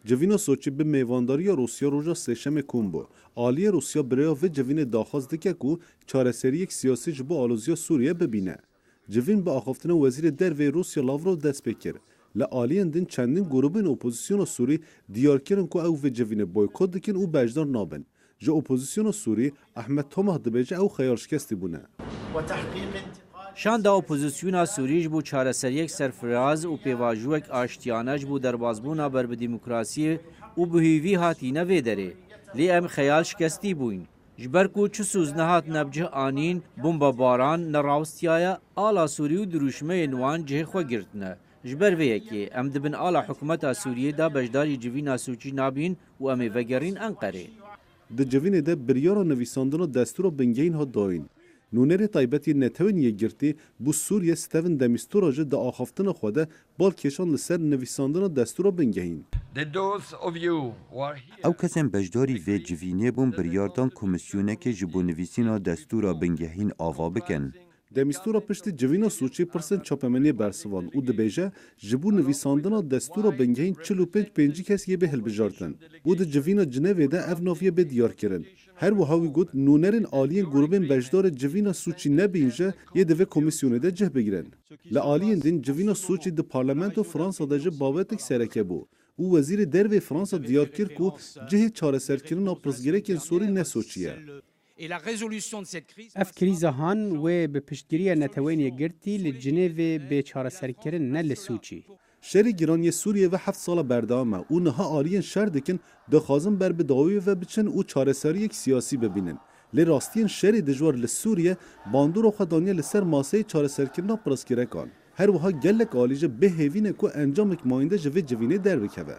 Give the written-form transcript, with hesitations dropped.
جوینا سوچی به میوانداری روسیا روژا سشم کومبو آلی روسیا برای و جوین داخواست دکه کو چارەسەری یک سیاسی جبو آلوزیا سوریه ببینه. جوین به آخفتن وزیر در روسیا لاورو دست بکر. لآلیان دین چندین گروبین اپوزیسیون سوری دیار کردن که او و جوین بایکوت دکن او بجدار نابن. جا اپوزیسیون سوری احمد تومه دبیجه او خیار شکستی بونه. شان دا اپوزیسیونا سوریج بو چارەسەریەک سەرفراز و پێواژووەک ئاشتیانەش بوو دەربازبوونا بەر بە دیموکراسی و بهیوی هاتینە وێ دەرێ لێ ئەم خەیال شکستی بووین ji ber ku çi sûz nehat nebcih anîn bombebaran nerawstiyaye ala Sûrî û dirûşmeyên wan cihê xwe girtine. Ji ber vê yekê em dibin ala hikûmeta Sûriyê da beşdarî civîna Sûçî nabîn û em ê vegerîn Enqerê. Di civînê de biryara nivîsandina destûra bingehîn hat dayîn. Nûnerê taybetî netewên yekgirtî bû Sûriye stevin demîstora ji di axaftina xwe de bal kêşan li ser nivîsandina destûra bingehîn. Ew kesên beşdarî vê civînê bûn biryardan komisyonekê ji bo nivîsîna destûra bingehîn ava bikin. Demîstura piştî civîna Sûçî pirsên çapemeniyê bersivan û dibêje ji bo nivîsandina destûra bingehîn 45 kes yê bê hilbijartin û di civîna Cinevê de ev naviye bê diyar kirin. Her wiha wî got nûnerên aliyên grûpên beşdarê civîna Sûçî nebîn je yê divê komisyonê de cih bigirin. Li aliyên din civîna Sûçî di parlamento Fransa de ji bawetek sereke bû û wezîrê dervê Fransa diyar kir ku cihê çareserkirina pirsgirêkên Sûrî ne Sûçî ye. Ev krîza han wê bi piştgiriya netewên yekgirtî li Cinevê bê çareserkirin ne li Sûçî. Şerê giraniyê Sûriye ve 7 sala berdewam e û niha aliyên şer dikin dixwazin ber bi dawiyê ve biçin û çareseriyek siyasî bibînin. Lê rastiyên şerê dijwar li Sûriye bandora xwe daniye li ser maseyê çareserkirina pirsgirekan. Her wiha gelek alî ji bêhêvî ne ku encamek mayînde ji vê civînê derbikeve.